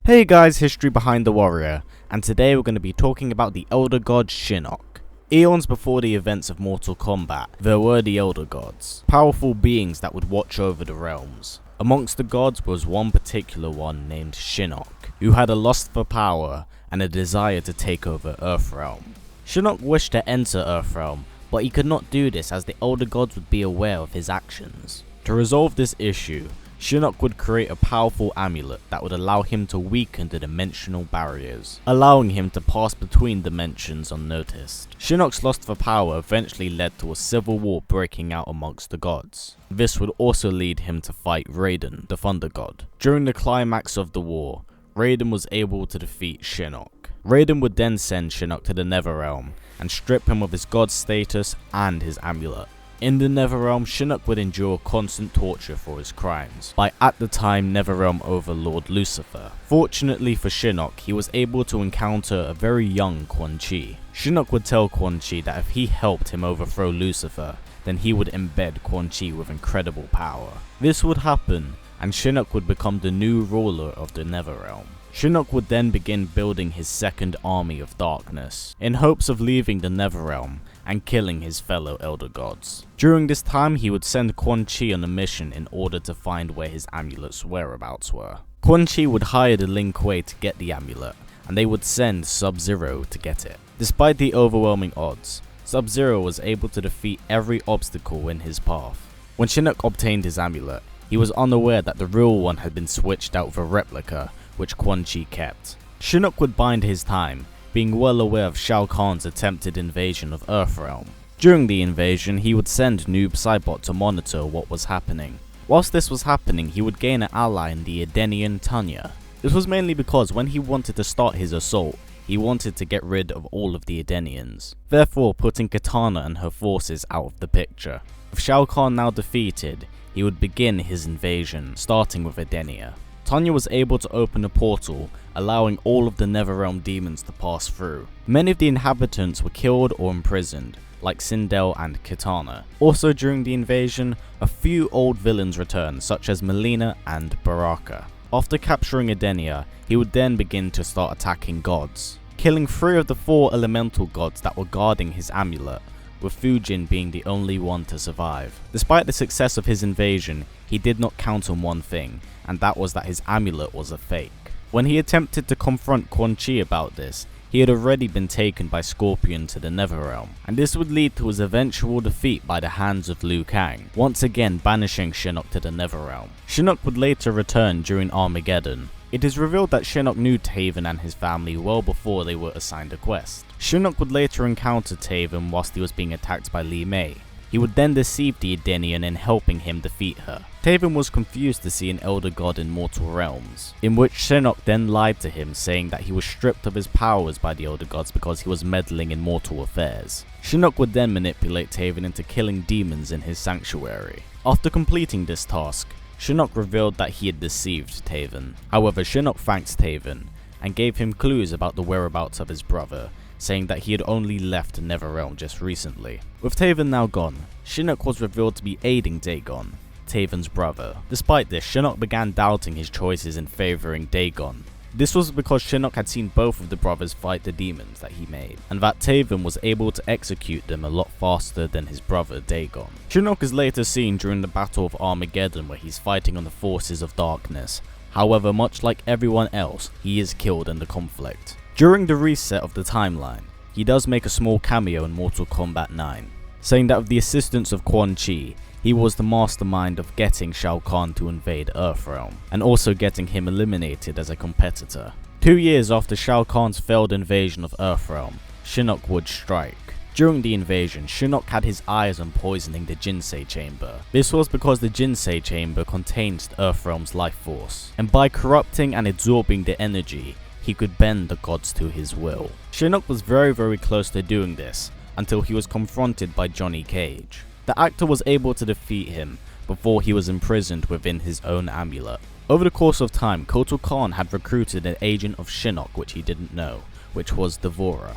Hey guys, history behind the warrior, and today we're going to be talking about the elder god Shinnok. Eons before the events of Mortal Kombat, there were the elder gods, powerful beings that would watch over the realms. Amongst the gods was one particular one named Shinnok, who had a lust for power and a desire to take over Earthrealm. Shinnok wished to enter Earthrealm, but he could not do this as the elder gods would be aware of his actions. To resolve this issue, Shinnok would create a powerful amulet that would allow him to weaken the dimensional barriers, allowing him to pass between dimensions unnoticed. Shinnok's lust for power eventually led to a civil war breaking out amongst the gods. This would also lead him to fight Raiden, the Thunder God. During the climax of the war, Raiden was able to defeat Shinnok. Raiden would then send Shinnok to the Netherrealm and strip him of his god status and his amulet. In the Netherrealm, Shinnok would endure constant torture for his crimes by at the time Netherrealm Overlord Lucifer. Fortunately for Shinnok, he was able to encounter a very young Quan Chi. Shinnok would tell Quan Chi that if he helped him overthrow Lucifer, then he would embed Quan Chi with incredible power. This would happen, and Shinnok would become the new ruler of the Netherrealm. Shinnok would then begin building his second army of darkness, in hopes of leaving the Netherrealm and killing his fellow elder gods. During this time, he would send Quan Chi on a mission in order to find where his amulet's whereabouts were. Quan Chi would hire the Lin Kuei to get the amulet, and they would send Sub-Zero to get it. Despite the overwhelming odds, Sub-Zero was able to defeat every obstacle in his path. When Shinnok obtained his amulet, he was unaware that the real one had been switched out with a replica, which Quan Chi kept. Shinnok would bide his time, being well aware of Shao Kahn's attempted invasion of Earthrealm. During the invasion, he would send Noob Saibot to monitor what was happening. Whilst this was happening, he would gain an ally in the Edenian Tanya. This was mainly because when he wanted to start his assault, he wanted to get rid of all of the Edenians, therefore putting Kitana and her forces out of the picture. With Shao Kahn now defeated, he would begin his invasion, starting with Edenia. Tanya was able to open a portal, allowing all of the Netherrealm demons to pass through. Many of the inhabitants were killed or imprisoned, like Sindel and Kitana. Also during the invasion, a few old villains returned, such as Melina and Baraka. After capturing Edenia, he would then begin to start attacking gods, killing 3 of the 4 elemental gods that were guarding his amulet, with Fujin being the only one to survive. Despite the success of his invasion, he did not count on one thing, and that was that his amulet was a fake. When he attempted to confront Quan Chi about this, he had already been taken by Scorpion to the Netherrealm, and this would lead to his eventual defeat by the hands of Liu Kang, once again banishing Shinnok to the Netherrealm. Shinnok would later return during Armageddon. It is revealed that Shinnok knew Taven and his family well before they were assigned a quest. Shinnok would later encounter Taven whilst he was being attacked by Li Mei. He would then deceive the Edenian in helping him defeat her. Taven was confused to see an elder god in mortal realms, in which Shinnok then lied to him, saying that he was stripped of his powers by the elder gods because he was meddling in mortal affairs. Shinnok would then manipulate Taven into killing demons in his sanctuary. After completing this task, Shinnok revealed that he had deceived Taven. However, Shinnok thanked Taven and gave him clues about the whereabouts of his brother, saying that he had only left Netherrealm just recently. With Taven now gone, Shinnok was revealed to be aiding Dagon, Taven's brother. Despite this, Shinnok began doubting his choices in favouring Dagon. This was because Shinnok had seen both of the brothers fight the demons that he made, and that Taven was able to execute them a lot faster than his brother Dagon. Shinnok is later seen during the Battle of Armageddon, where he's fighting on the forces of darkness. However, much like everyone else, he is killed in the conflict. During the reset of the timeline, he does make a small cameo in Mortal Kombat 9, saying that with the assistance of Quan Chi, he was the mastermind of getting Shao Kahn to invade Earthrealm, and also getting him eliminated as a competitor. 2 years after Shao Kahn's failed invasion of Earthrealm, Shinnok would strike. During the invasion, Shinnok had his eyes on poisoning the Jinsei Chamber. This was because the Jinsei Chamber contains Earthrealm's life force, and by corrupting and absorbing the energy, he could bend the gods to his will. Shinnok was very close to doing this, until he was confronted by Johnny Cage. The actor was able to defeat him before he was imprisoned within his own amulet. Over the course of time, Kotal Kahn had recruited an agent of Shinnok which he didn't know, which was Devora.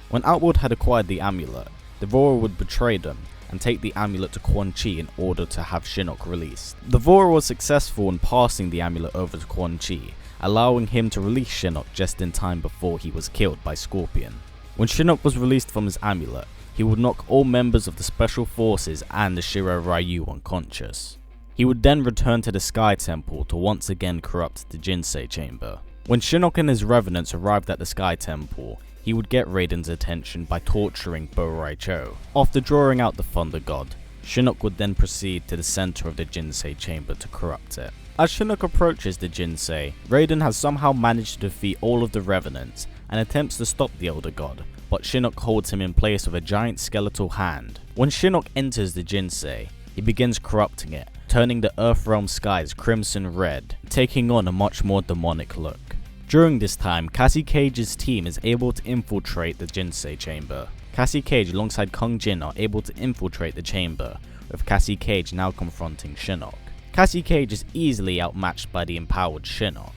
When Outworld had acquired the amulet, Devora would betray them and take the amulet to Quan Chi in order to have Shinnok released. Devora was successful in passing the amulet over to Quan Chi, allowing him to release Shinnok just in time before he was killed by Scorpion. When Shinnok was released from his amulet, he would knock all members of the Special Forces and the Shiro Ryu unconscious. He would then return to the Sky Temple to once again corrupt the Jinsei Chamber. When Shinnok and his revenants arrived at the Sky Temple, he would get Raiden's attention by torturing Bo Raicho. After drawing out the Thunder God, Shinnok would then proceed to the center of the Jinsei Chamber to corrupt it. As Shinnok approaches the Jinsei, Raiden has somehow managed to defeat all of the revenants and attempts to stop the Elder God, but Shinnok holds him in place with a giant skeletal hand. When Shinnok enters the Jinsei, he begins corrupting it, turning the Earthrealm skies crimson red, taking on a much more demonic look. During this time, Cassie Cage's team is able to infiltrate the Jinsei chamber. Cassie Cage alongside Kung Jin are able to infiltrate the chamber, with Cassie Cage now confronting Shinnok. Cassie Cage is easily outmatched by the empowered Shinnok.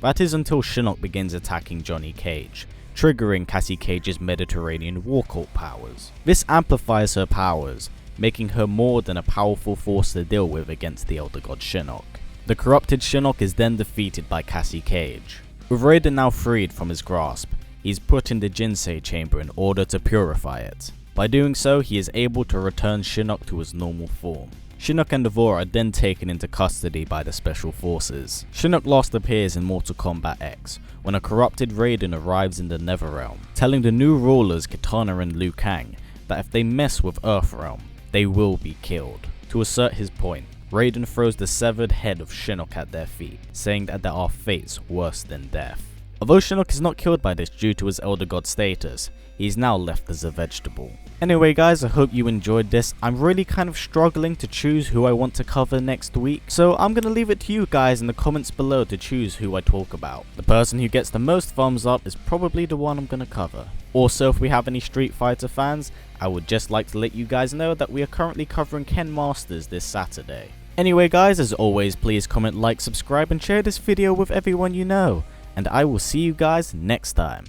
That is until Shinnok begins attacking Johnny Cage, triggering Cassie Cage's Mediterranean war cult powers. This amplifies her powers, making her more than a powerful force to deal with against the Elder God Shinnok. The corrupted Shinnok is then defeated by Cassie Cage. With Raiden now freed from his grasp, he is put in the Jinsei chamber in order to purify it. By doing so, he is able to return Shinnok to his normal form. Shinnok and Devore are then taken into custody by the Special Forces. Shinnok last appears in Mortal Kombat X, when a corrupted Raiden arrives in the Netherrealm, telling the new rulers Kitana and Liu Kang that if they mess with Earthrealm, they will be killed. To assert his point, Raiden throws the severed head of Shinnok at their feet, saying that there are fates worse than death. Although Shinnok is not killed by this due to his Elder God status, he is now left as a vegetable. Anyway guys, I hope you enjoyed this. I'm really kind of struggling to choose who I want to cover next week, so I'm gonna leave it to you guys in the comments below to choose who I talk about. The person who gets the most thumbs up is probably the one I'm gonna cover. Also, if we have any Street Fighter fans, I would just like to let you guys know that we are currently covering Ken Masters this Saturday. Anyway guys, as always, please comment, like, subscribe and share this video with everyone you know, and I will see you guys next time.